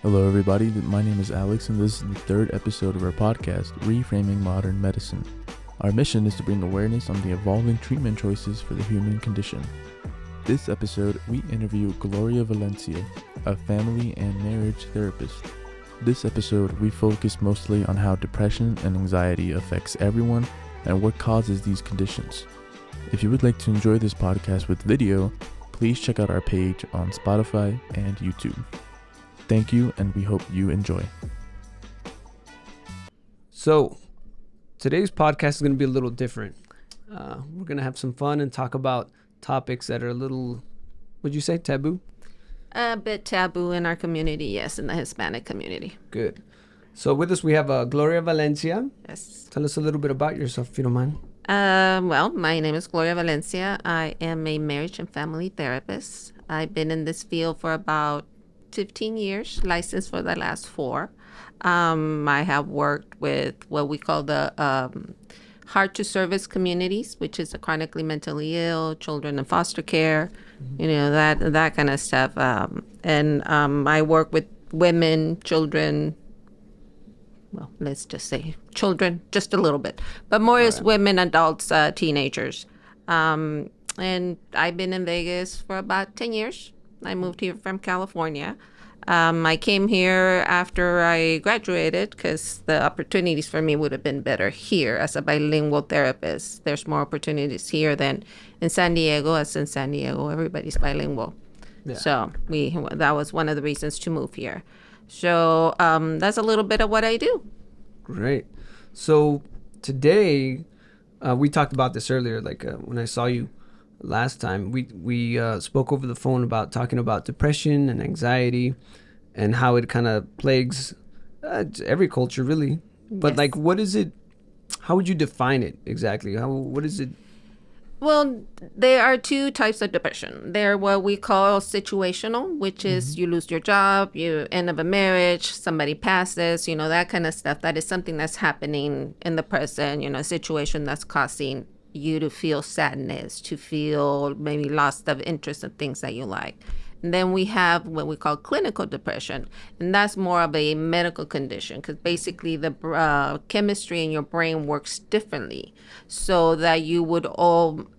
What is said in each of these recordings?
Hello, everybody. My name is Alex, and this is the third episode of our podcast, Reframing Modern Medicine. Our mission is to bring awareness on the evolving treatment choices for the human condition. This episode, we interview Gloria Valencia, a family and marriage therapist. This episode, we focus mostly on how depression and anxiety affects everyone and what causes these conditions. If you would like to enjoy this podcast with video, please check out our page on Spotify and YouTube. Thank you, and we hope you enjoy. So, today's podcast is going to be a little different. We're going to have some fun and talk about topics that are a little, would you say, taboo? A bit taboo in our community, yes, in the Hispanic community. Good. So, with us, we have Gloria Valencia. Yes. Tell us a little bit about yourself, if you don't mind. Well, my name is Gloria Valencia. I am a marriage and family therapist. I've been in this field for about 15 years, licensed for the last 4. I have worked with what we call the hard to service communities, which is the chronically mentally ill, children in foster care, that kind of stuff. And I work with women, children, well, let's just say children, just a little bit, but more is women, adults, teenagers. And I've been in Vegas for about 10 years. I moved here from California. I came here after I graduated because the opportunities for me would have been better here as a bilingual therapist. There's more opportunities here than in San Diego. As in San Diego, everybody's bilingual. Yeah. So that was one of the reasons to move here. So that's a little bit of what I do. Great. So today, we talked about this earlier, when I saw you last time. We spoke over the phone about talking about depression and anxiety and how it kind of plagues every culture, really. But yes. What is it? How would you define it exactly? What is it? Well, there are 2 types of depression. They're what we call situational, which is you lose your job, you end up a marriage, somebody passes, that kind of stuff. That is something that's happening in the present, a situation that's causing you to feel sadness, to feel maybe loss of interest in things that you like. And then we have what we call clinical depression, and that's more of a medical condition because basically the chemistry in your brain works differently, so that you would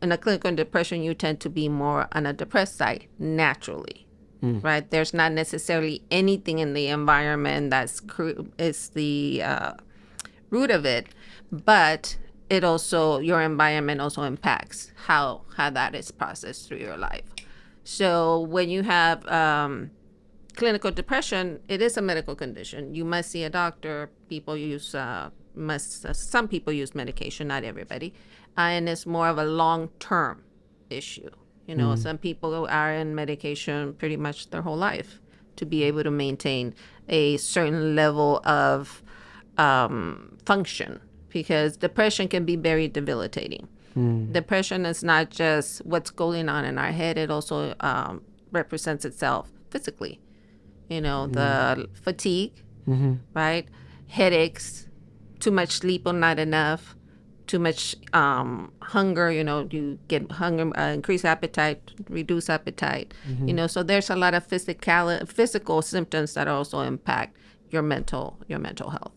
in a clinical depression, you tend to be more on a depressed side naturally, right? There's not necessarily anything in the environment is the root of it, but your environment also impacts how that is processed through your life. So when you have clinical depression, it is a medical condition. You must see a doctor. People use some people use medication, not everybody, and it's more of a long-term issue. Some people are in medication pretty much their whole life to be able to maintain a certain level of function. Because depression can be very debilitating. Depression is not just what's going on in our head. It also represents itself physically. The fatigue, right? Headaches, too much sleep or not enough, too much hunger. You get hunger, increased appetite, reduced appetite. So there's a lot of physical symptoms that also impact your mental health.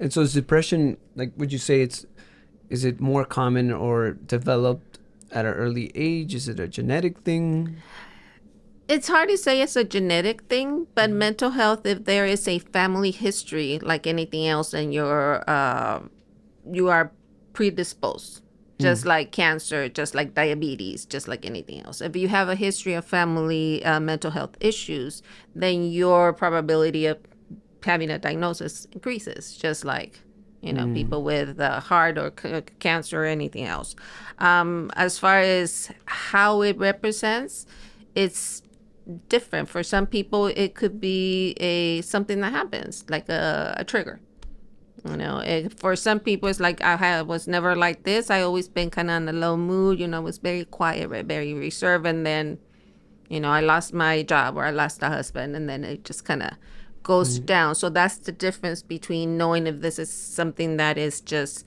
And so is depression, would you say is it more common or developed at an early age? Is it a genetic thing? It's hard to say it's a genetic thing, but mental health, if there is a family history like anything else, and you are predisposed, just like cancer, just like diabetes, just like anything else. If you have a history of family mental health issues, then your probability of having a diagnosis increases, just like people with heart or cancer or anything else. As far as how it represents, it's different. For some people, it could be something that happens, like a trigger. For some people, it's like I was never like this. I always been kind of in a low mood. Was very quiet, very reserved, and then, I lost my job or I lost a husband, and then it just kind of goes down. So that's the difference between knowing if this is something that is just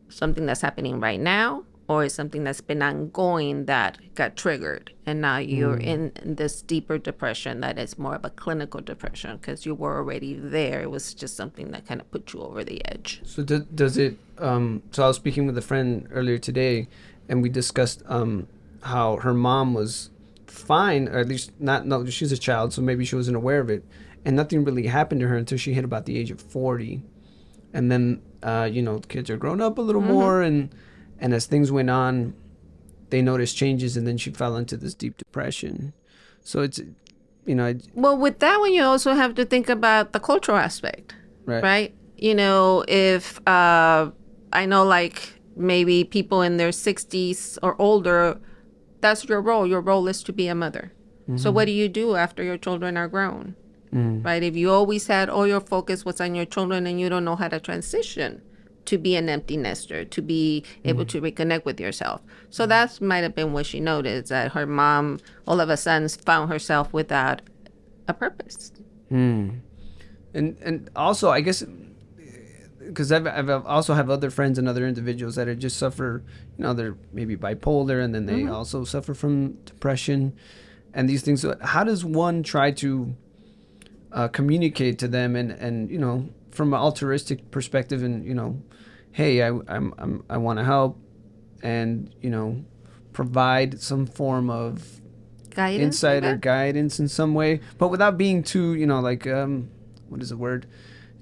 something that's happening right now or it's something that's been ongoing that got triggered, and now you're in this deeper depression that is more of a clinical depression because you were already there. It was just something that kind of put you over the edge. So does it? So I was speaking with a friend earlier today, and we discussed how her mom was fine, or at least not. No, she's a child, so maybe she wasn't aware of it, and nothing really happened to her until she hit about the age of 40, and then kids are growing up a little more, and as things went on, they noticed changes, and then she fell into this deep depression. So it's, Well, with that one, you also have to think about the cultural aspect, right? If I know, like, maybe people in their 60s or older, that's your role. Your role is to be a mother. So what do you do after your children are grown, right? If you always had all your focus was on your children and you don't know how to transition to be an empty nester, to be able to reconnect with yourself. So that might have been what she noticed, that her mom all of a sudden found herself without a purpose. And also, I guess, because I've also have other friends and other individuals that are just suffer, they're maybe bipolar, and then they also suffer from depression and these things. So how does one try to communicate to them and from an altruistic perspective, and hey, I want to help, and provide some form of Guidance, insight or guidance in some way, but without being too what is the word,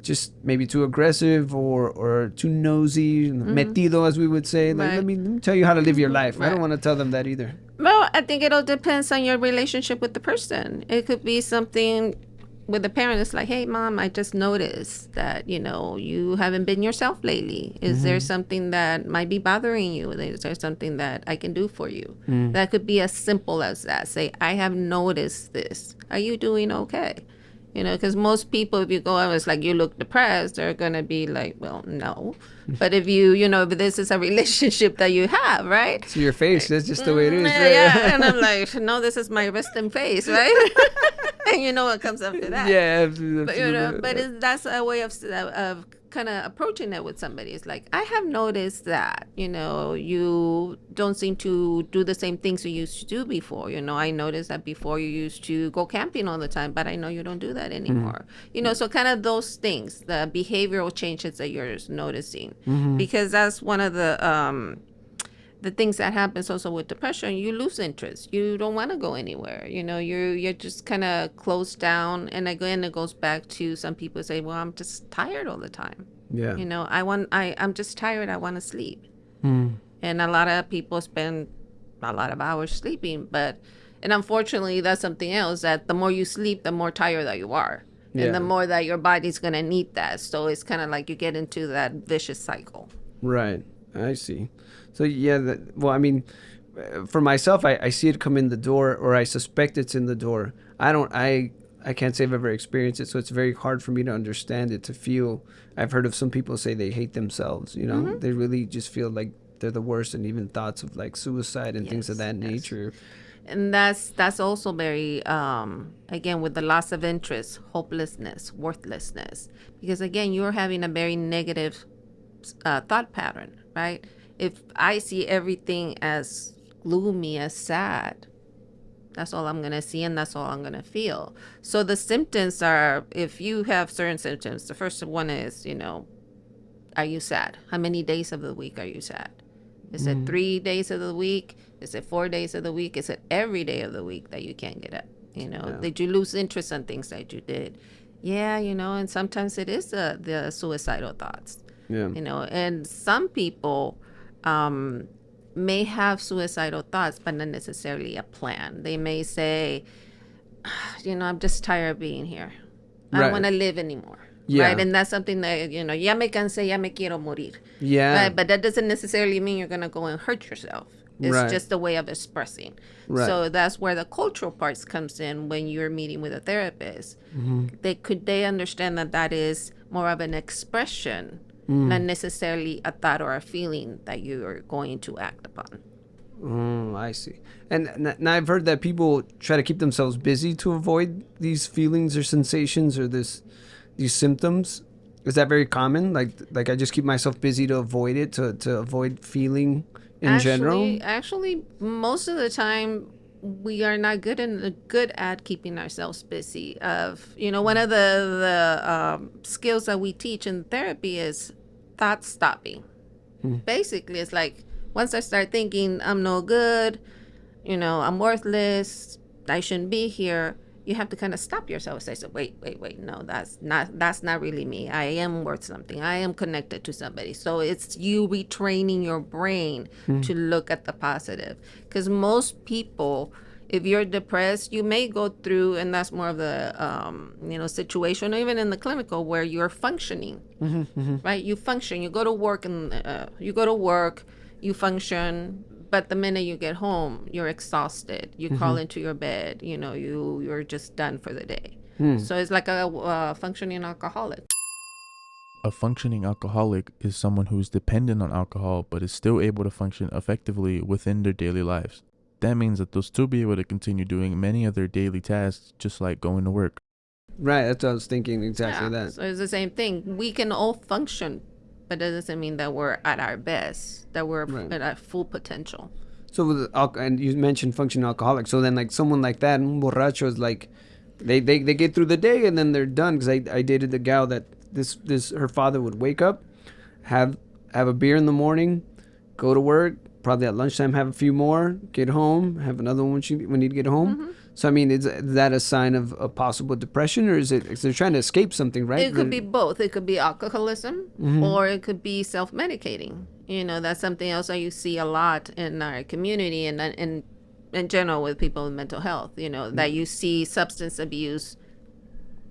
just maybe too aggressive or too nosy, metido, as we would say. Like, let me tell you how to live your life. I don't want to tell them that either. Well, I think it all depends on your relationship with the person. It could be something with the parent. It's like, hey, mom, I just noticed that, you haven't been yourself lately. Is there something that might be bothering you? Is there something that I can do for you? That could be as simple as that. Say, I have noticed this. Are you doing okay? Because most people, if you go out, it's like, you look depressed, they're going to be like, well, no. But if if this is a relationship that you have, right? So your face, that's just the way it is. Yeah. And I'm like, no, this is my resting face, right? And you know what comes after that. Yeah, absolutely. But that's a way of kind of approaching it with somebody. It's like, I have noticed that, you don't seem to do the same things you used to do before. I noticed that before you used to go camping all the time, but I know you don't do that anymore. So kind of those things, the behavioral changes that you're noticing, because that's one of the things that happens also with depression. You lose interest. You don't want to go anywhere. You're just kind of closed down. And again, it goes back to some people say, well, I'm just tired all the time. Yeah. I'm just tired. I want to sleep. And a lot of people spend a lot of hours sleeping, and unfortunately that's something else, that the more you sleep, the more tired that you are. And the more that your body's going to need that. So it's kind of like you get into that vicious cycle. Right. I see. So for myself, I see it come in the door, or I suspect it's in the door. I can't say I've ever experienced it, so it's very hard for me to understand it, to feel. I've heard of some people say they hate themselves, they really just feel like they're the worst, and even thoughts of like suicide and things of that nature. And that's also very, again, with the loss of interest, hopelessness, worthlessness, because again, you're having a very negative thought pattern, right? If I see everything as gloomy, as sad, that's all I'm going to see, and that's all I'm going to feel. So the symptoms are, if you have certain symptoms, the first one is, are you sad? How many days of the week are you sad? Is it 3 days of the week? Is it 4 days of the week? Is it every day of the week that you can't get up? Did you lose interest in things that you did? Yeah, and sometimes it is the suicidal thoughts. Yeah. And some people may have suicidal thoughts, but not necessarily a plan. They may say, I'm just tired of being here. I don't want to live anymore. Yeah. Right? And that's something that, ya me cansé, ya me quiero morir. Yeah. Right? But that doesn't necessarily mean you're going to go and hurt yourself. It's just a way of expressing. Right. So that's where the cultural parts comes in when you're meeting with a therapist. They understand that is more of an expression, not necessarily a thought or a feeling that you're going to act upon. I see. And now I've heard that people try to keep themselves busy to avoid these feelings or sensations or these symptoms. Is that very common? Like I just keep myself busy to avoid it, to avoid feeling, in general? Actually, most of the time we are not good at keeping ourselves busy. One of the skills that we teach in therapy is thought stopping. Basically, it's like once I start thinking I'm no good, I'm worthless, I shouldn't be here, you have to kind of stop yourself and say, wait, no, that's not really me. I am worth something. I am connected to somebody. So it's you retraining your brain to look at the positive. Because most people, if you're depressed, you may go through, and that's more of the situation, even in the clinical, where you're functioning, right? You function. You go to work, you function. But the minute you get home, you're exhausted. You crawl into your bed. You're just done for the day. So it's like a functioning alcoholic. A functioning alcoholic is someone who's dependent on alcohol but is still able to function effectively within their daily lives. That means that they'll still be able to continue doing many of their daily tasks, just like going to work. Right, that's what I was thinking, exactly that. So it's the same thing. We can all function, but that doesn't mean that we're at our best, that we're at our full potential. So with and you mentioned functioning alcoholic. So then, like someone like that, un borracho, is like they get through the day and then they're done. Because I dated the gal that her father would wake up, have a beer in the morning, go to work, probably at lunchtime have a few more, get home, have another one when you get home. So I mean, is that a sign of a possible depression, or is they're trying to escape something, right? It could be both. It could be alcoholism, or it could be self-medicating. That's something else that you see a lot in our community and in general with people with mental health. That you see substance abuse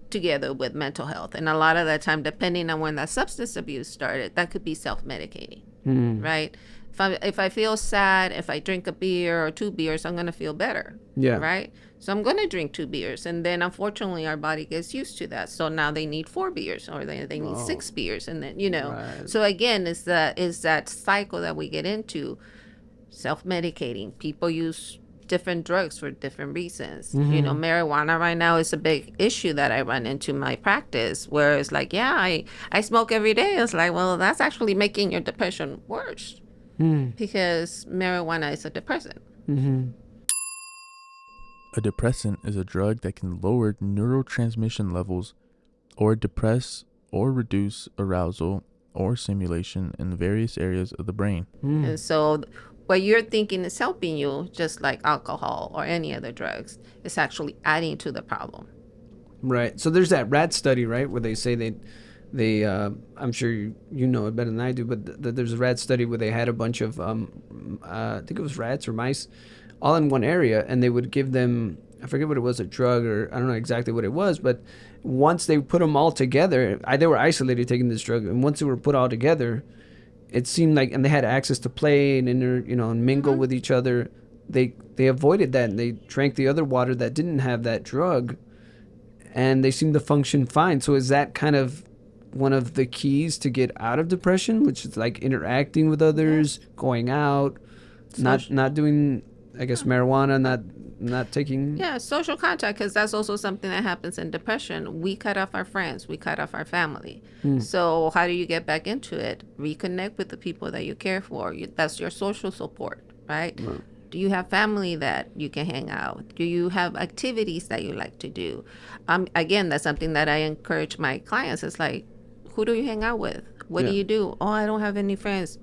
together with mental health, and a lot of the time, depending on when that substance abuse started, that could be self-medicating, right? If I feel sad, if I drink a beer or 2 beers, I'm gonna feel better. Yeah. Right. So I'm gonna drink 2 beers, and then unfortunately our body gets used to that. So now they need 4 beers, or they need 6 beers, and then Right. So again, is that cycle that we get into, self-medicating. People use different drugs for different reasons. Marijuana right now is a big issue that I run into in my practice, where it's like, I smoke every day. It's like, well, that's actually making your depression worse. Because marijuana is a depressant. A depressant is a drug that can lower neurotransmission levels or depress or reduce arousal or stimulation in various areas of the brain. And so what you're thinking is helping you, just like alcohol or any other drugs, is actually adding to the problem. Right. So there's that rat study, right, where they say they I'm sure you know it better than I do, but there's a rat study where they had a bunch of I think it was rats or mice all in one area, and they would give them, I forget what it was, a drug, or I don't know exactly what it was, but once they put them all together, they were isolated taking this drug, and once they were put all together, it seemed like, and they had access to play and and mingle with each other. They avoided that, and they drank the other water that didn't have that drug, and they seemed to function fine. So is that kind of one of the keys to get out of depression, which is like interacting with others, going out, not doing, I guess, marijuana, not taking... Yeah, social contact, because that's also something that happens in depression. We cut off our friends. We cut off our family. So how do you get back into it? Reconnect with the people that you care for. That's your social support, right? Do you have family that you can hang out? Do you have activities that you like to do? Again, that's something that I encourage my clients. It's like, who do you hang out with? What do you do? Oh, I don't have any friends.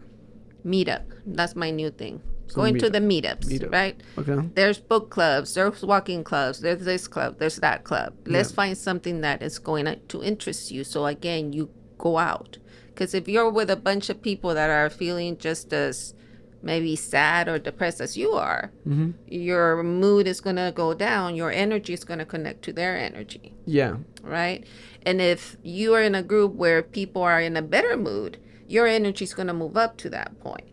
Meetup. That's my new thing. Going to the meetups, right? Okay. There's book clubs, there's walking clubs, there's this club, there's that club. Let's find something that is going to interest you. So again, you go out. Because if you're with a bunch of people that are feeling just as maybe sad or depressed as you are, your mood is going to go down. Your energy is going to connect to their energy. Yeah. Right? And if you are in a group where people are in a better mood, your energy is going to move up to that point.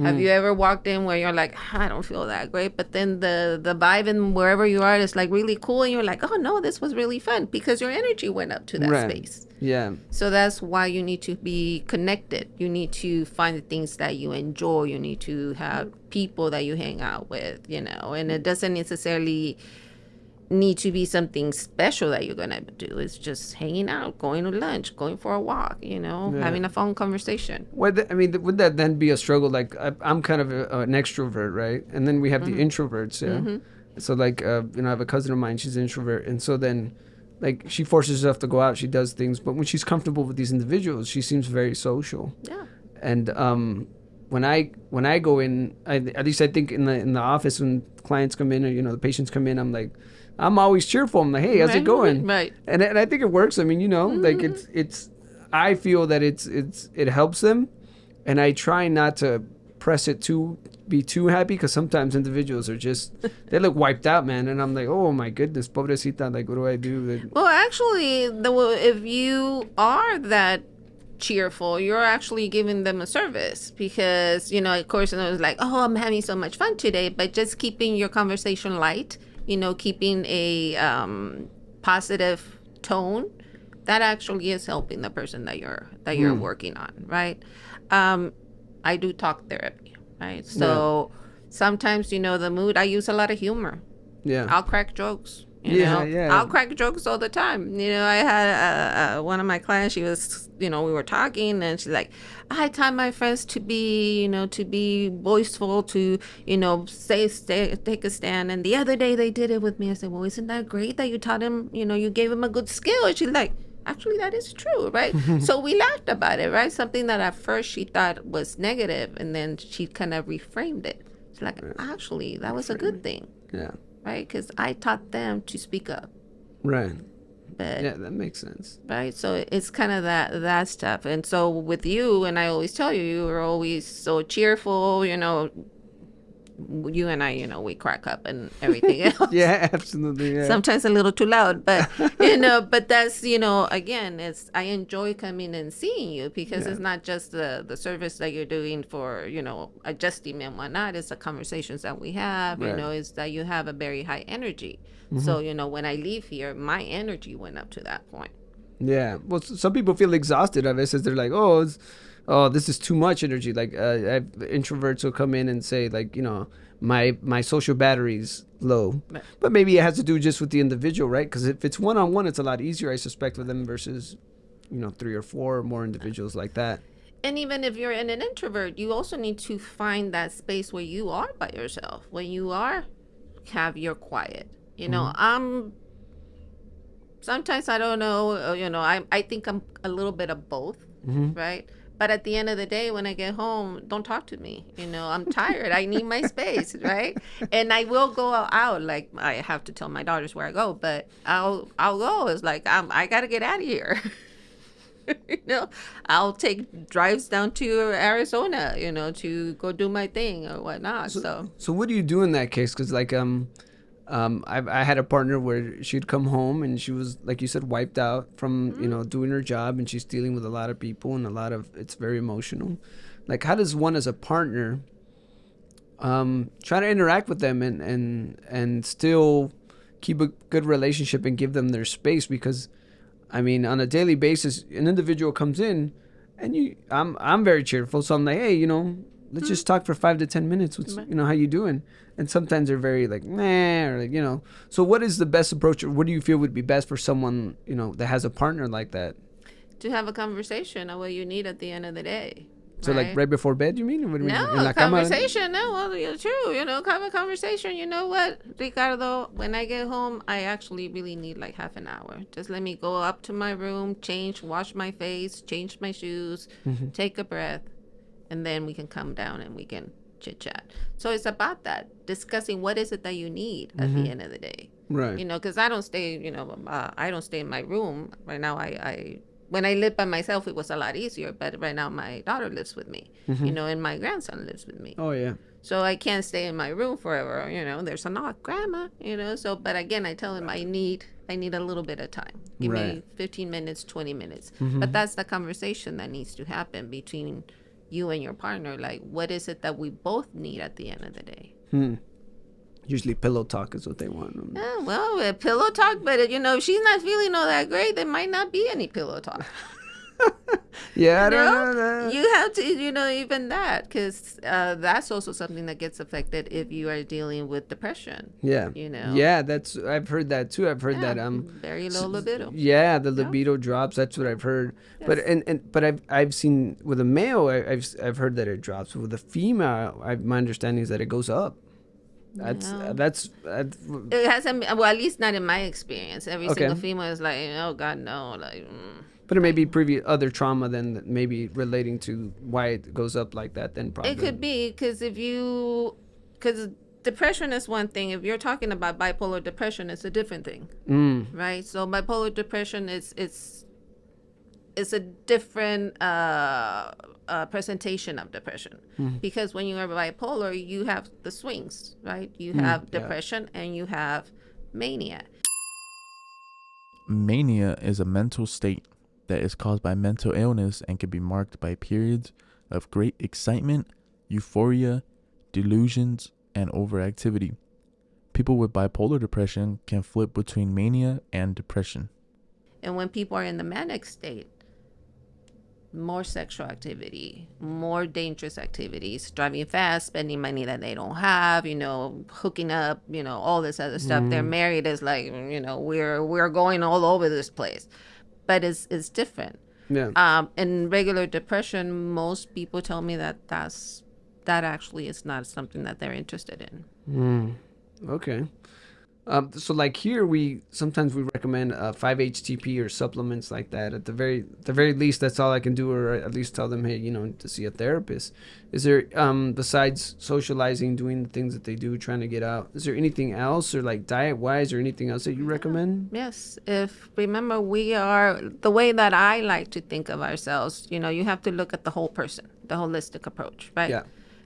Have you ever walked in where you're like, I don't feel that great, but then the vibe in wherever you are is like really cool, and you're like, oh no, this was really fun, because your energy went up to that space. Yeah. So that's why you need to be connected. You need to find the things that you enjoy. You need to have people that you hang out with, and it doesn't necessarily need to be something special that you're gonna do. It's just hanging out, going to lunch, going for a walk, having a phone conversation. Would that then be a struggle? Like I'm kind of an extrovert, right? And then we have the introverts, yeah. So like, I have a cousin of mine, she's an introvert, and so then, like, she forces herself to go out, she does things, but when she's comfortable with these individuals, she seems very social. Yeah. And when I go in, at least I think in the office when clients come in or the patients come in, I'm always cheerful. I'm like, hey, how's it going? Right. And I think it works. I mean, like it's I feel that it helps them, and I try not to press it to be too happy, because sometimes individuals are just they look wiped out, man, and I'm like, oh my goodness, pobrecita, like, what do I do? Well, actually, if you are that cheerful, you're actually giving them a service, because of course, it was like, oh, I'm having so much fun today, but just keeping your conversation light, keeping a positive tone, that actually is helping the person that you're working on, right? I do talk therapy, right? So sometimes, the mood, I use a lot of humor. Yeah, I'll crack jokes. I'll crack jokes all the time. I had one of my clients, she was, we were talking, and she's like, I taught my friends to be, to be boastful, to, take a stand. And the other day they did it with me. I said, well, isn't that great that you taught him, you gave him a good skill? And she's like, actually, that is true, right? So we laughed about it, right? Something that at first she thought was negative, and then she kind of reframed it. She's like, actually, that was a good thing. Yeah. Right? Because I taught them to speak up. Right. But, yeah, that makes sense. Right? So it's kind of that stuff. And so with you, and I always tell you, you were always so cheerful, you and I, we crack up and everything else. Yeah, absolutely. Yeah. Sometimes a little too loud, but but that's again, I enjoy coming and seeing you, because it's not just the service that you're doing for adjusting and whatnot. It's the conversations that we have. Right. Is that you have a very high energy. So when I leave here, my energy went up to that point. Yeah. Well, some people feel exhausted of it, as they're like, oh, this is too much energy. Like, introverts will come in and say, like, my social battery's low. Right. But maybe it has to do just with the individual, right? Because if it's one-on-one, it's a lot easier, I suspect, with them versus, 3 or 4 or more individuals like that. And even if you're an introvert, you also need to find that space where you are by yourself. When you have your quiet. Sometimes I don't know, I think I'm a little bit of both, right? But at the end of the day, when I get home, don't talk to me. I'm tired. I need my space, right? And I will go out. Like, I have to tell my daughters where I go, but I'll go. It's like, I got to get out of here. I'll take drives down to Arizona, to go do my thing or whatnot. So what do you do in that case? Because, like, I had a partner where she'd come home and she was, like you said, wiped out from doing her job, and she's dealing with a lot of people and it's very emotional. Like, how does one as a partner try to interact with them and still keep a good relationship and give them their space? Because I mean, on a daily basis, an individual comes in and I'm very cheerful, so I'm like, hey, let's just talk for 5 to 10 minutes. What's, how you doing? And sometimes they're very like, meh, or like, So what is the best approach, or what do you feel would be best for someone, that has a partner like that? To have a conversation of what you need at the end of the day. So like right before bed, you mean? No, conversation. No, well, it's true. Have a conversation. You know what, Ricardo? When I get home, I actually really need like half an hour. Just let me go up to my room, wash my face, change my shoes, take a breath, and then we can come down and we can chit chat. So it's about that, discussing what is it that you need at the end of the day. Right. Because I don't stay. I don't stay in my room right now. I when I lived by myself, it was a lot easier. But right now, my daughter lives with me. And my grandson lives with me. Oh yeah. So I can't stay in my room forever. There's a knock, grandma. So, but again, I tell him I need a little bit of time. Give me 15 minutes, 20 minutes. But that's the conversation that needs to happen between you and your partner. Like, what is it that we both need at the end of the day? Usually pillow talk is what they want. Yeah, well, pillow talk, but if she's not feeling all that great, there might not be any pillow talk. Yeah, I You don't know, know that. you have to, even that, because that's also something that gets affected if you are dealing with depression. Yeah. You know, Yeah, that's I've heard that too. I've heard yeah, that very low libido. yeah, the Yeah. libido drops. That's what I've heard. But Yes. but I've seen with a male, I've heard that it drops. With a female, my understanding is that it goes up. No. That's It hasn't, well, at least not in my experience. Every okay. single female is like, oh God, no, like, But it may be previous other trauma then that maybe relating to why it goes up like that. Then probably it could be because because depression is one thing. If you're talking about bipolar depression, it's a different thing, right? So bipolar depression is a different presentation of depression, because when you are bipolar, you have the swings, right? You have depression and you have mania. Mania is a mental state that is caused by mental illness and can be marked by periods of great excitement, euphoria, delusions, and overactivity. People with bipolar depression can flip between mania and depression. And when people are in the manic state, more sexual activity, more dangerous activities, driving fast, spending money that they don't have, hooking up, all this other stuff. They're married, is like, we're going all over this place. But it's different. Yeah. In regular depression, most people tell me that actually is not something that they're interested in. Okay. So like here sometimes we recommend 5-HTP or supplements like that. At the very least, that's all I can do, or at least tell them, hey, to see a therapist. Is there besides socializing, doing the things that they do, trying to get out, is there anything else, or like diet wise, or anything else that you recommend? Yes. Remember, we are, the way that I like to think of ourselves, you have to look at the whole person, the holistic approach, right? Yeah.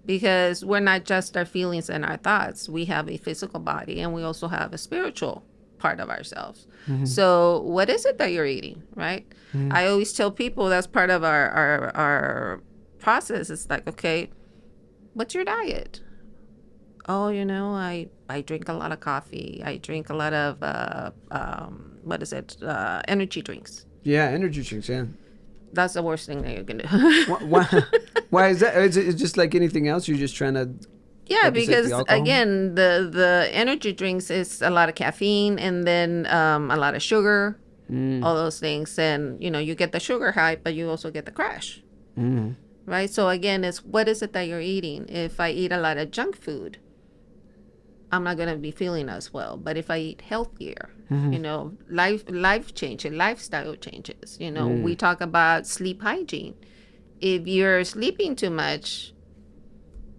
Because we're not just our feelings and our thoughts. We have a physical body, and we also have a spiritual part of ourselves. So what is it that you're eating, right? I always tell people that's part of our process. It's like, okay, what's your diet? Oh, I drink a lot of coffee. I drink a lot of, energy drinks. Yeah, energy drinks, yeah. That's the worst thing that you can do. Why is that? Is it just like anything else? You're just trying to... Yeah, like you said, because the alcohol? again, the energy drinks is a lot of caffeine, and then a lot of sugar, all those things. And, you get the sugar high, but you also get the crash. Right? So again, it's what is it that you're eating? If I eat a lot of junk food, I'm not going to be feeling as well. But if I eat healthier, life changes, lifestyle changes. We talk about sleep hygiene. If you're sleeping too much,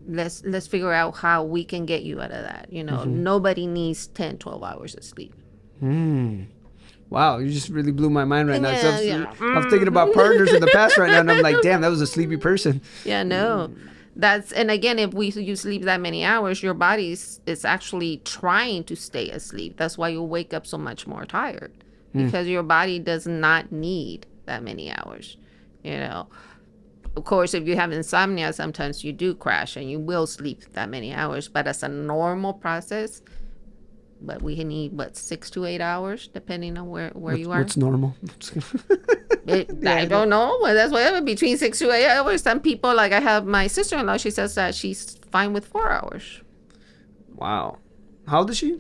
let's figure out how we can get you out of that. Nobody needs 10, 12 hours of sleep. Wow, you just really blew my mind right now. 'Cause Yeah, I'm thinking about partners in the past right now, and I'm like, damn, that was a sleepy person. Yeah, no. And again, if you sleep that many hours, your body is actually trying to stay asleep. That's why you wake up so much more tired, because your body does not need that many hours. Of course, if you have insomnia, sometimes you do crash and you will sleep that many hours. But as a normal process, but we need 6 to 8 hours, depending on where you are. What's normal? I don't know. Well, that's whatever, between 6 to 8 hours. Some people, like I have my sister-in-law, she says that she's fine with 4 hours. Wow. How old is she?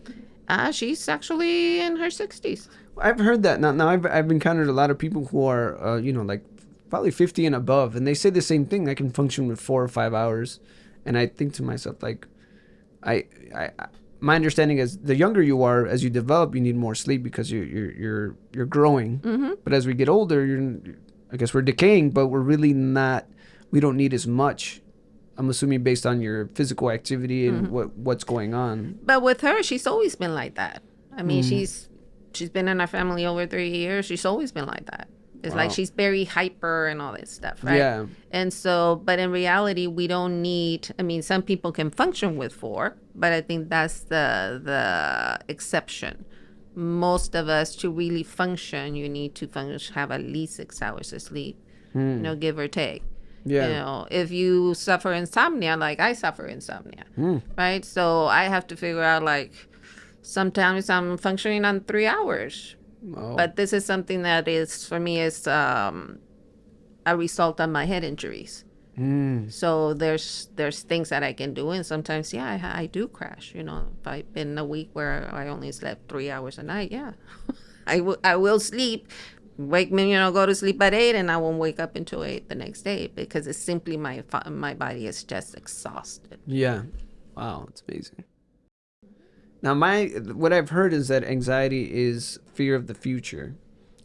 She's actually in her 60s. I've heard that. Now I've encountered a lot of people who are, like probably 50 and above, and they say the same thing. I can function with 4 or 5 hours, and I think to myself, like, my understanding is the younger you are, as you develop, you need more sleep because you're growing. But as we get older, I guess we're decaying, but we're really not. We don't need as much. I'm assuming based on your physical activity and what's going on. But with her, she's always been like that. I mean, she's been in our family over 3 years. She's always been like that. It's like she's very hyper and all this stuff, right? Yeah. And so, but in reality, we don't need, I mean, some people can function with 4, but I think that's the exception. Most of us, to really function, you need to have at least 6 hours of sleep, give or take. Yeah. If you suffer insomnia, like I suffer insomnia, right? So I have to figure out, like, sometimes I'm functioning on 3 hours. Oh. But this is something that is, for me, is a result of my head injuries. So there's things that I can do, and sometimes I do crash. You know, if I've been a week where I only slept 3 hours a night, I will sleep, wake me, go to sleep at 8, and I won't wake up until 8 the next day because it's simply my body is just exhausted. Yeah, wow, it's amazing. Now, what I've heard is that anxiety is fear of the future.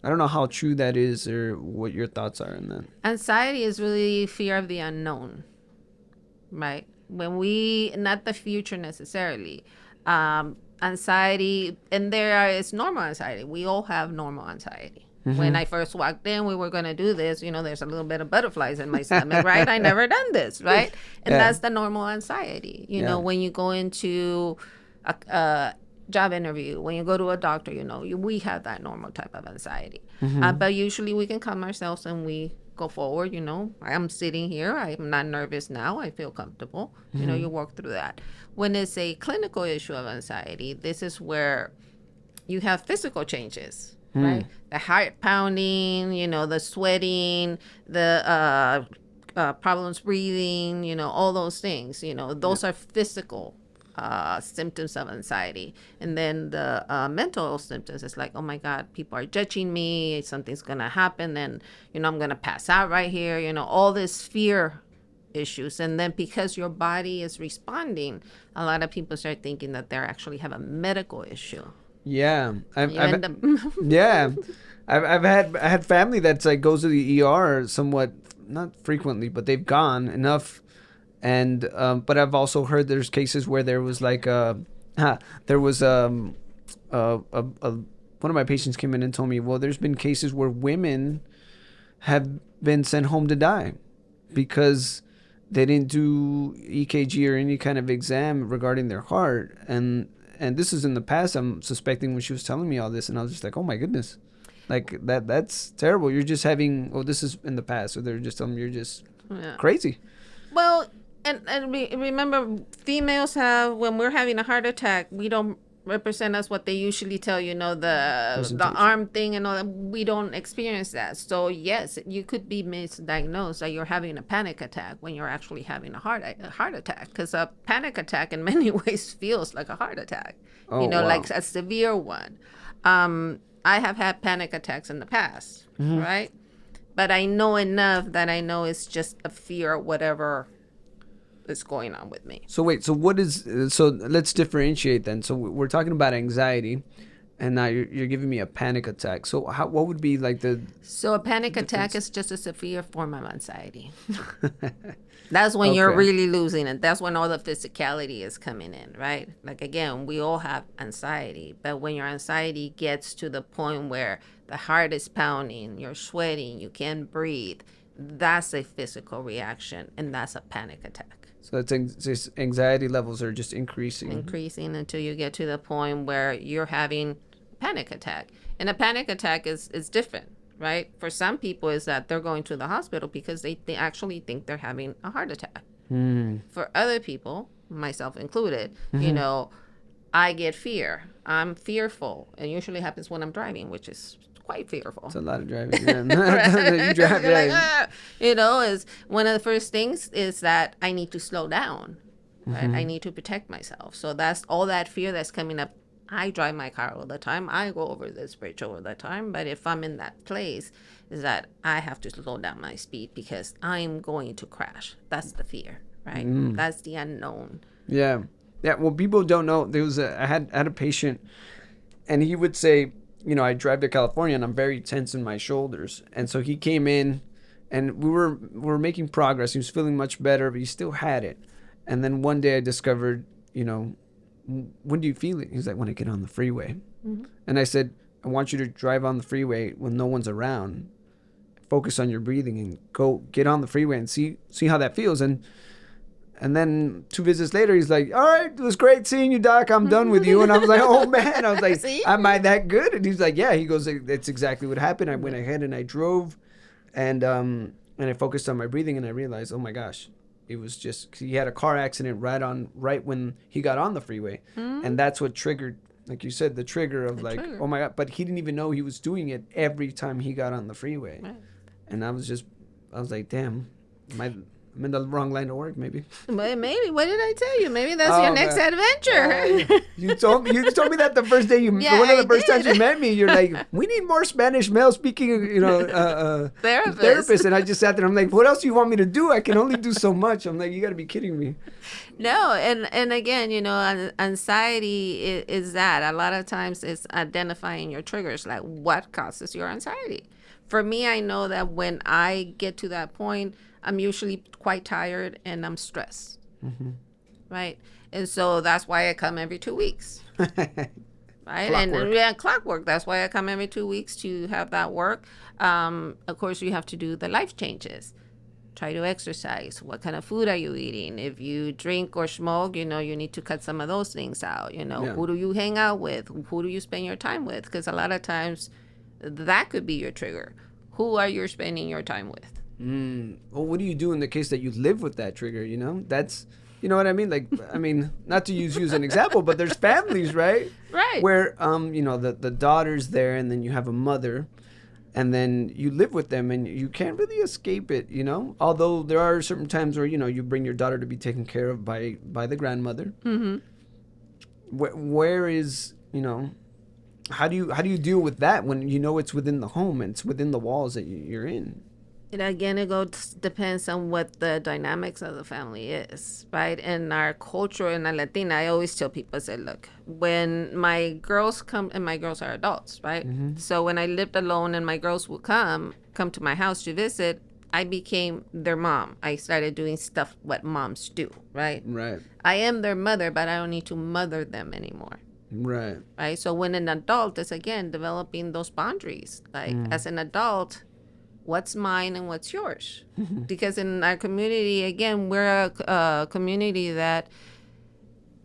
I don't know how true that is or what your thoughts are on that. Anxiety is really fear of the unknown, right? Not the future necessarily. Anxiety, and it's normal anxiety. We all have normal anxiety. When I first walked in, we were going to do this, there's a little bit of butterflies in my stomach, right? I never done this, right? And that's the normal anxiety. You know, when you go into a job interview, when you go to a doctor, we have that normal type of anxiety. But usually we can calm ourselves and we go forward. I'm sitting here, I'm not nervous now, I feel comfortable. You work through that. When it's a clinical issue of anxiety, this is where you have physical changes, right? The heart pounding, the sweating, the problems breathing, all those things, those are physical symptoms of anxiety. And then the mental symptoms is like, oh my God, people are judging me, something's gonna happen, and I'm gonna pass out right here, all this fear issues. And then because your body is responding, a lot of people start thinking that they actually have a medical issue. Yeah, I've had family that's like goes to the ER somewhat, not frequently, but they've gone enough. And but I've also heard there's cases where there was like one of my patients came in and told me, well, there's been cases where women have been sent home to die because they didn't do EKG or any kind of exam regarding their heart. And this is in the past, I'm suspecting, when she was telling me all this, and I was just like, oh my goodness, like that's terrible. You're just having, this is in the past, so they're just telling me you're just crazy. Well, and remember, females have, when we're having a heart attack, we don't represent us what they usually tell the arm thing and all that. We don't experience that. So yes, you could be misdiagnosed that you're having a panic attack when you're actually having a heart attack, because a panic attack in many ways feels like a heart attack. Wow. Like a severe one. I have had panic attacks in the past, right? But I know enough that I know it's just a fear of whatever is going on with me. So let's differentiate then. So we're talking about anxiety, and now you're giving me a panic attack. So what would be like So a panic attack is just a severe form of anxiety. That's when you're really losing it. That's when all the physicality is coming in, right? Like, again, we all have anxiety, but when your anxiety gets to the point where the heart is pounding, you're sweating, you can't breathe, that's a physical reaction, and that's a panic attack. So it's anxiety levels are just increasing until you get to the point where you're having a panic attack. And a panic attack is different, right? For some people, is that they're going to the hospital because they actually think they're having a heart attack. For other people, myself included, I get fear. I'm fearful. It usually happens when I'm driving, which is quite fearful. It's a lot of driving. Yeah. You drive, is one of the first things is that I need to slow down. Right? I need to protect myself. So that's all that fear that's coming up. I drive my car all the time. I go over this bridge all the time. But if I'm in that place, is that I have to slow down my speed because I'm going to crash. That's the fear, right? That's the unknown. Yeah. Yeah. Well, people don't know. I had a patient, and he would say, I drive to California and I'm very tense in my shoulders. And so he came in and we were making progress. He was feeling much better, but he still had it. And then one day I discovered, when do you feel it? He's like, when I get on the freeway. And I said, I want you to drive on the freeway when no one's around. Focus on your breathing and go get on the freeway and see how that feels. And then 2 visits later, he's like, all right, it was great seeing you, Doc. I'm done with you. And I was like, oh, man. I was like, am I that good? And he's like, yeah. He goes, that's exactly what happened. I went ahead and I drove and I focused on my breathing, and I realized, oh, my gosh, it was just 'cause he had a car accident right when he got on the freeway. And that's what triggered, like you said, the trigger of oh, my God. But he didn't even know he was doing it every time he got on the freeway. Right. And I was just I was like, damn, I'm in the wrong line of work, maybe. But maybe, what did I tell you? Maybe that's your next adventure. You told me that the first day one of the first times you met me. You're like, we need more Spanish male speaking, therapists. And I just sat there. I'm like, what else do you want me to do? I can only do so much. I'm like, you got to be kidding me. No, and again, anxiety is that a lot of times it's identifying your triggers, like what causes your anxiety. For me, I know that when I get to that point, I'm usually quite tired and I'm stressed, right? And so that's why I come every 2 weeks, right? Clockwork. Clockwork. That's why I come every 2 weeks to have that work. Of course, you have to do the life changes. Try to exercise. What kind of food are you eating? If you drink or smoke, you need to cut some of those things out. Who do you hang out with? Who do you spend your time with? Because a lot of times that could be your trigger. Who are you spending your time with? Well, what do you do in the case that you live with that trigger? That's, you know what I mean? Like, not to use you as an example, but there's families, right? Right. Where, the daughter's there and then you have a mother and then you live with them and you can't really escape it, although there are certain times where, you bring your daughter to be taken care of by the grandmother. Mm-hmm. Where is, how do you deal with that when it's within the home and it's within the walls that you're in? And again, depends on what the dynamics of the family is, right? In our culture, in Latina, I always tell people, I say, look, when my girls come, and my girls are adults, right? Mm-hmm. So when I lived alone and my girls would come to my house to visit, I became their mom. I started doing stuff what moms do, right? Right. I am their mother, but I don't need to mother them anymore. Right. Right. So when an adult is, again, developing those boundaries, like as an adult, what's mine and what's yours? Because in our community, again, we're a community that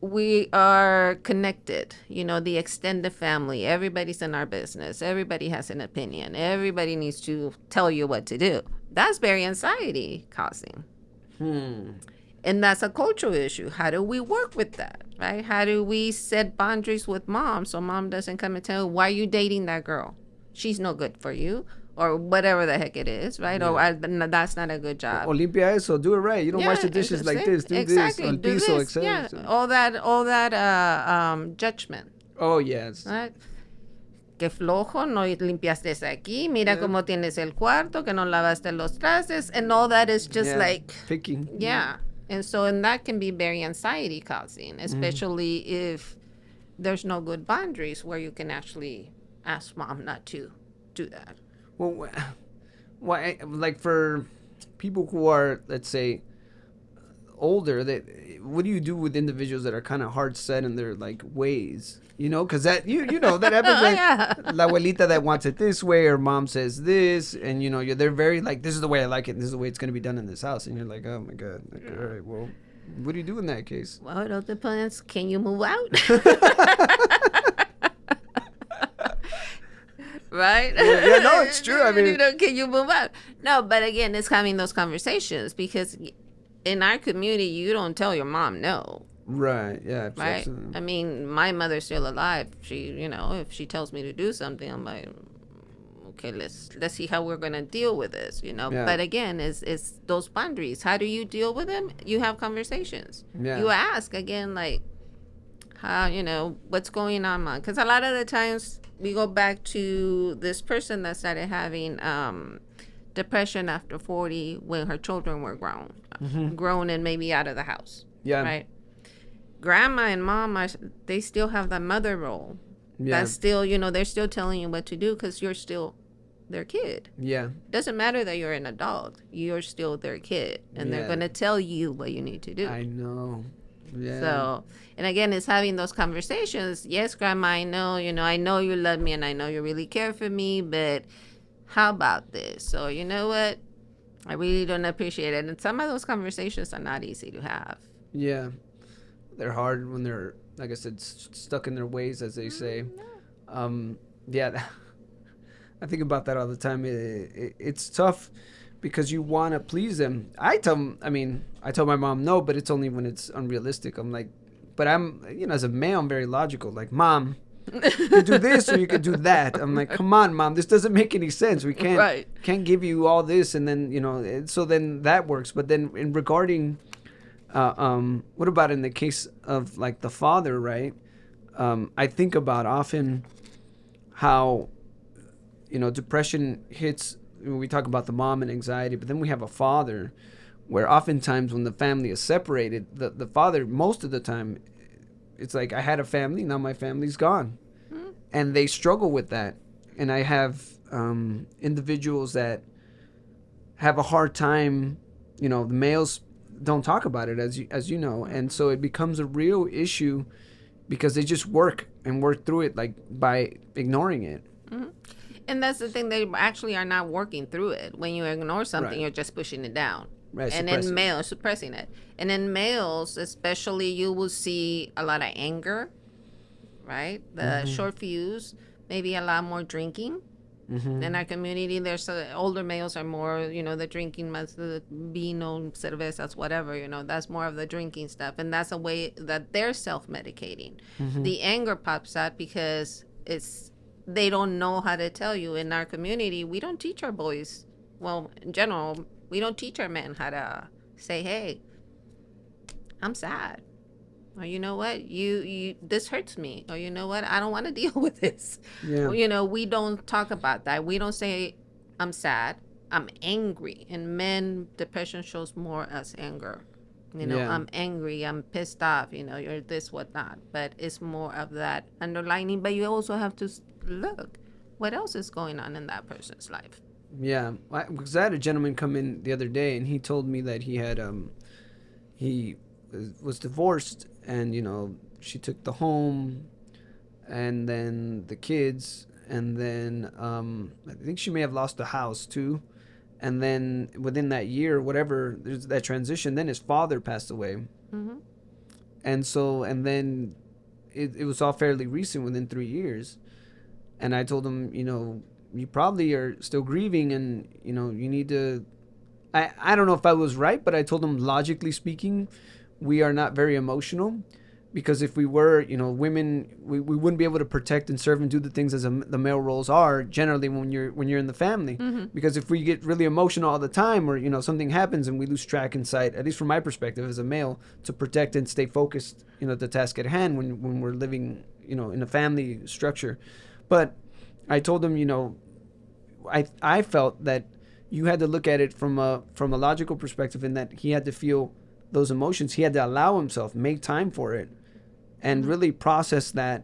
we are connected, the extended family. Everybody's in our business. Everybody has an opinion. Everybody needs to tell you what to do. That's very anxiety causing. And that's a cultural issue. How do we work with that, right? How do we set boundaries with mom so mom doesn't come and tell you, why are you dating that girl? She's no good for you. Or whatever the heck it is, right? Yeah. Or that's not a good job. O limpia eso, do it right. You don't wash the dishes like this. Do exactly. this. On do piso, this. Yeah. All that judgment. Oh, yes. Right? Que flojo, no limpiaste aquí. Mira cómo tienes el cuarto, que no lavaste los trastes. And all that is just like... picking. Yeah. And that can be very anxiety causing, especially if there's no good boundaries where you can actually ask mom not to do that. Well, why? Like for people who are, let's say, older, what do you do with individuals that are kind of hard set in their like ways? Because that that happens. Like la abuelita that wants it this way, or mom says this, and they're very like, this is the way I like it, and this is the way it's going to be done in this house, and you're like, oh my god, like, all right, well, what do you do in that case? Well, it all depends. Can you move out? Right? Yeah, no, it's true. I mean, can you move out? No, but again, it's having those conversations because in our community, you don't tell your mom no. Right. Yeah. Right. Absolutely. I mean, my mother's still alive. She, if she tells me to do something, I'm like, okay, let's see how we're gonna deal with this. Yeah. But again, it's those boundaries. How do you deal with them? You have conversations. Yeah. You ask again, like, how what's going on, Mom? Because a lot of the times we go back to this person that started having depression after 40 when her children were grown and maybe out of the house. Yeah. Right. Grandma and mom they still have that mother role. Yeah. That's still they're still telling you what to do because you're still their kid. Yeah. Doesn't matter that you're an adult. You're still their kid, and they're gonna tell you what you need to do. I know. Yeah. So, and again, it's having those conversations. Yes, Grandma, I know you love me and I know you really care for me, but how about this? So, you know what? I really don't appreciate it. And some of those conversations are not easy to have. Yeah. They're hard when they're, like I said, stuck in their ways, as they say. Yeah. I think about that all the time. It's tough because you want to please them. I tell my mom no, but it's only when it's unrealistic. I'm like, but I'm, as a male, I'm very logical. Like, Mom, You can do this or you can do that. I'm like, come on, Mom, this doesn't make any sense. We can't give you all this and then, so then that works. But then in regarding, what about in the case of like the father, right? I think about often how, depression hits, we talk about the mom and anxiety, but then we have a father where oftentimes when the family is separated, the father, most of the time, it's like, I had a family, now my family's gone. Mm-hmm. And they struggle with that. And I have individuals that have a hard time, the males don't talk about it, as you know. And so it becomes a real issue because they just work through it, like by ignoring it. Mm-hmm. And that's the thing, they actually are not working through it. When you ignore something, right, you're just pushing it down. Right, and in males, suppressing it. And in males, especially, you will see a lot of anger, right? The mm-hmm. short fuse, maybe a lot more drinking. Mm-hmm. In our community, there's older males are more, the drinking, the vino, cervezas, whatever, that's more of the drinking stuff. And that's a way that they're self-medicating. Mm-hmm. The anger pops out because they don't know how to tell you. In our community, we don't teach our boys, well, in general, we don't teach our men how to say, hey, I'm sad. Or you know what, you this hurts me. Or you know what, I don't want to deal with this. Yeah. We don't talk about that. We don't say, I'm sad, I'm angry. In men, depression shows more as anger. Yeah. I'm angry, I'm pissed off, you're this, whatnot. But it's more of that underlining. But you also have to look, what else is going on in that person's life? Yeah, because I had a gentleman come in the other day, and he told me that he had he was divorced, and she took the home, and then the kids, and then I think she may have lost the house too, and then within that year, whatever, there's that transition. Then his father passed away, mm-hmm. and then it was all fairly recent, within 3 years, and I told him, you probably are still grieving, and you need to, I don't know if I was right, but I told him, logically speaking, we are not very emotional, because if we were, women, we wouldn't be able to protect and serve and do the things as the male roles are generally when you're in the family. Mm-hmm. Because if we get really emotional all the time, or something happens and we lose track and sight, at least from my perspective as a male, to protect and stay focused, the task at hand when we're living, in a family structure. But I told him, I felt that you had to look at it from a logical perspective, in that he had to feel those emotions. He had to allow himself, make time for it, and mm-hmm. really process that.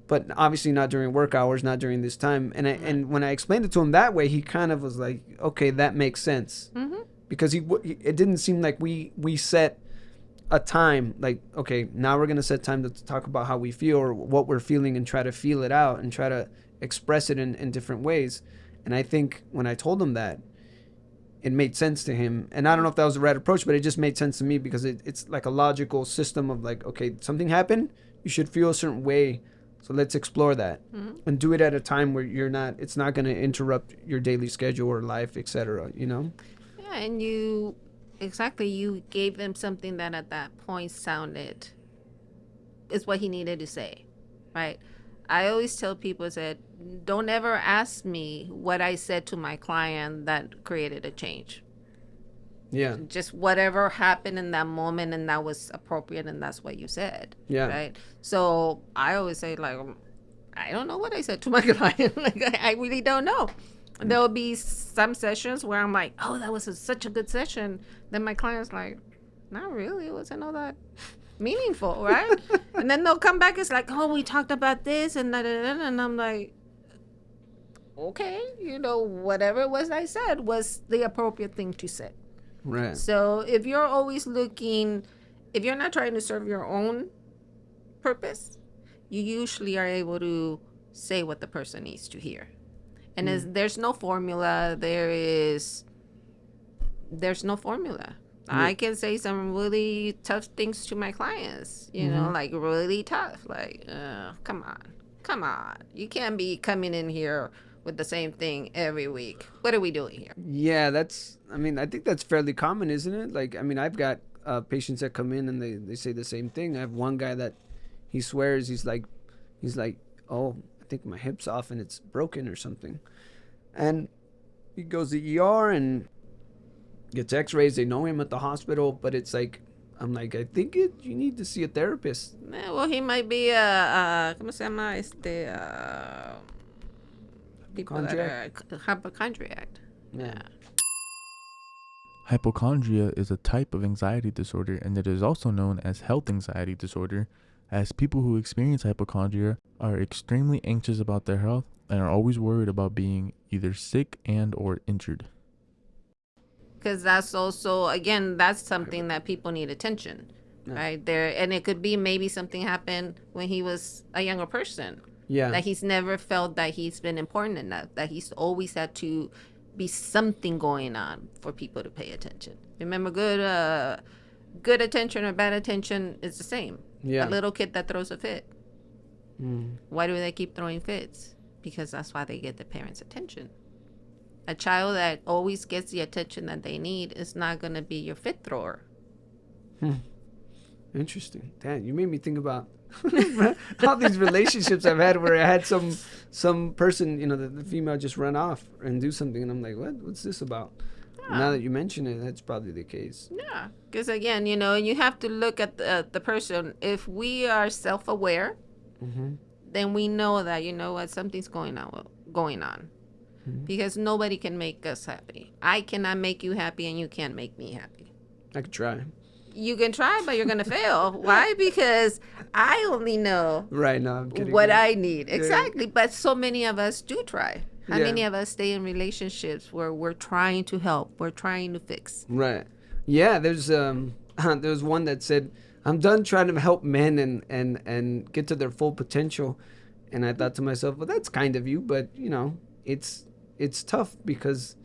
But obviously not during work hours, not during this time. And and when I explained it to him that way, he kind of was like, okay, that makes sense. Mm-hmm. Because it didn't seem like we set a time, like, okay, now we're going to set time to talk about how we feel or what we're feeling, and try to feel it out and try to express it in different ways. And I think when I told him that, it made sense to him. And I don't know if that was the right approach, but it just made sense to me, because it's like a logical system of like, okay, something happened, you should feel a certain way, so let's explore that. Mm-hmm. And do it at a time where it's not going to interrupt your daily schedule or life, etc. Yeah, and you gave him something that at that point sounded is what he needed to say, right? I always tell people that don't ever ask me what I said to my client that created a change. Yeah. Just whatever happened in that moment, and that was appropriate, and that's what you said. Yeah. Right? So I always say, like, I don't know what I said to my client. Like, I really don't know. There will be some sessions where I'm like, oh, that was such a good session. Then my client's like, not really. It wasn't all that meaningful, right? And then they'll come back, it's like, oh, we talked about this and that, and I'm like, okay, whatever it was I said was the appropriate thing to say. Right. So if you're always looking, if you're not trying to serve your own purpose, you usually are able to say what the person needs to hear. And there's no formula. There's no formula. I can say some really tough things to my clients, like really tough. Like, come on. You can't be coming in here with the same thing every week. What are we doing here? Yeah, I think that's fairly common, isn't it? Like, I've got patients that come in and they say the same thing. I have one guy that he swears he's like, oh, I think my hip's off and it's broken or something. And he goes to ER and gets x-rays. They know him at the hospital, but it's like, I'm like, I think you need to see a therapist. Well, he might be a ¿cómo se llama? People that are hypochondriac. Yeah. Hypochondria is a type of anxiety disorder, and it is also known as health anxiety disorder, as people who experience hypochondria are extremely anxious about their health and are always worried about being either sick and or injured. Because that's also, again, that's something that people need attention, right? There, and it could be maybe something happened when he was a younger person. Yeah. That he's never felt that he's been important enough, that he's always had to be something going on for people to pay attention. Remember, good attention or bad attention is the same. Yeah. A little kid that throws a fit. Why do they keep throwing fits? Because that's why they get the parents' attention. A child that always gets the attention that they need is not going to be your fit thrower. Interesting. Damn, you made me think about all these relationships I've had where I had some person, the female just run off and do something, and I'm like, what's this about? Now that you mention it, that's probably the case. Yeah, because again, you have to look at the person. If we are self-aware, then we know that, something's going on. Because nobody can make us happy. I cannot make you happy, and you can't make me happy. I could try. You can try, but you're going to fail. Why? Because I only know right now I'm kidding what I need. Exactly. But so many of us do try. How Yeah. many of us stay in relationships where we're trying to help, we're trying to fix? Right. Yeah, there's one that said, I'm done trying to help men and get to their full potential. And I thought to myself, well, that's kind of you, but it's tough because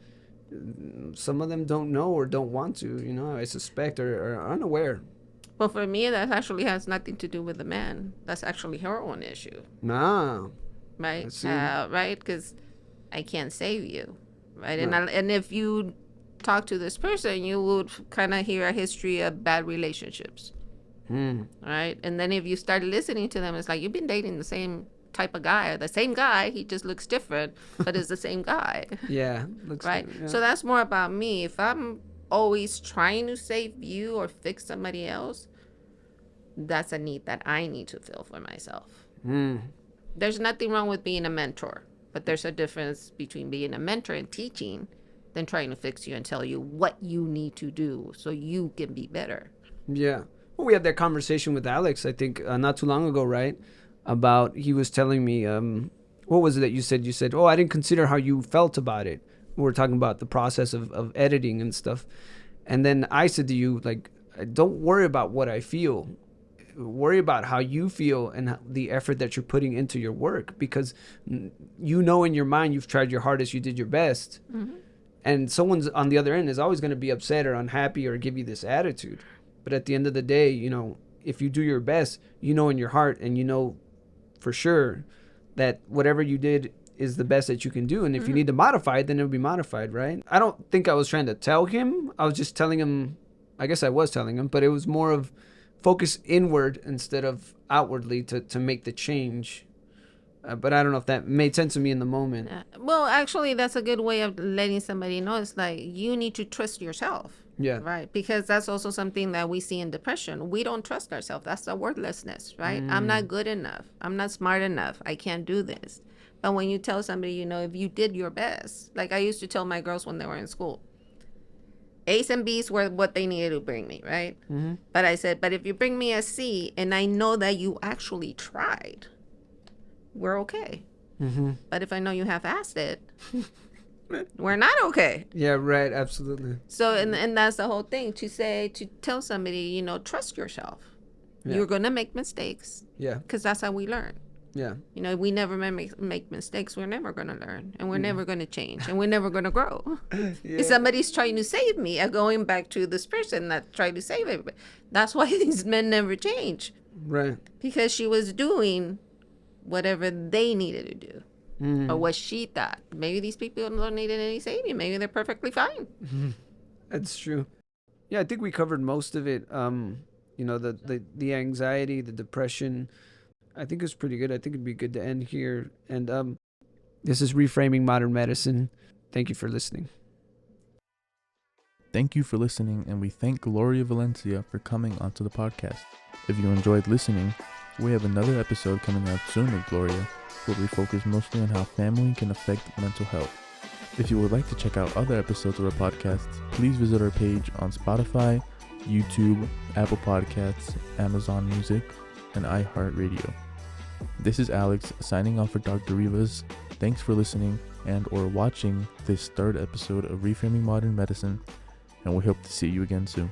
some of them don't know or don't want to, I suspect, or are unaware. Well, for me, that actually has nothing to do with the man. That's actually her own issue. Nah. Right? I see. Right? Because I can't save you. Right? Right. And if you talk to this person, you would kind of hear a history of bad relationships. Right? And then if you start listening to them, it's like you've been dating the same type of guy, the same guy, he just looks different, but it's the same guy. Yeah. Looks Right? like, yeah. So that's more about me. If I'm always trying to save you or fix somebody else, that's a need that I need to fill for myself. There's nothing wrong with being a mentor, but there's a difference between being a mentor and teaching than trying to fix you and tell you what you need to do so you can be better. Yeah. Well, we had that conversation with Alex, I think, not too long ago, right? About, he was telling me, what was it that you said? You said, oh, I didn't consider how you felt about it. We were talking about the process of editing and stuff. And then I said to you, like, don't worry about what I feel. Worry about how you feel and the effort that you're putting into your work, because in your mind you've tried your hardest, you did your best. And someone's on the other end is always going to be upset or unhappy or give you this attitude. But at the end of the day, if you do your best, in your heart and for sure that whatever you did is the best that you can do. And if you need to modify it, then it'll be modified, right? I don't think I was trying to tell him. I was just telling him, I guess I was telling him, but it was more of focus inward instead of outwardly to make the change. But I don't know if that made sense to me in the moment. Well, actually, that's a good way of letting somebody know. It's like you need to trust yourself. Yeah. Right. Because that's also something that we see in depression. We don't trust ourselves. That's the worthlessness, right? I'm not good enough. I'm not smart enough. I can't do this. But when you tell somebody, if you did your best, like I used to tell my girls when they were in school, A's and B's were what they needed to bring me, right? But I said, but if you bring me a C and I know that you actually tried, we're okay. But if I know you half-assed it, we're not okay. Yeah, right. Absolutely. So, and that's the whole thing, to tell somebody, trust yourself. Yeah. You're going to make mistakes. Yeah. Because that's how we learn. Yeah. We never make mistakes. We're never going to learn. And we're never going to change. And we're never going to grow. Yeah. If somebody's trying to save me, I'm going back to this person that tried to save everybody. That's why these men never change. Right. Because she was doing whatever they needed to do. Or what she thought. Maybe these people don't need any saving. Maybe they're perfectly fine. That's true. Yeah, I think we covered most of it. The anxiety, the depression, I think it was pretty good. I think it'd be good to end here. And this is Reframing Modern Medicine. Thank you for listening. Thank you for listening, and we thank Gloria Valencia for coming onto the podcast. If you enjoyed listening, we have another episode coming out soon with Gloria, where we focus mostly on how family can affect mental health. If you would like to check out other episodes of our podcasts, please visit our page on Spotify, YouTube, Apple Podcasts, Amazon Music, and iHeartRadio. This is Alex signing off for Dr. Rivas. Thanks for listening and or watching this third episode of Reframing Modern Medicine, and we hope to see you again soon.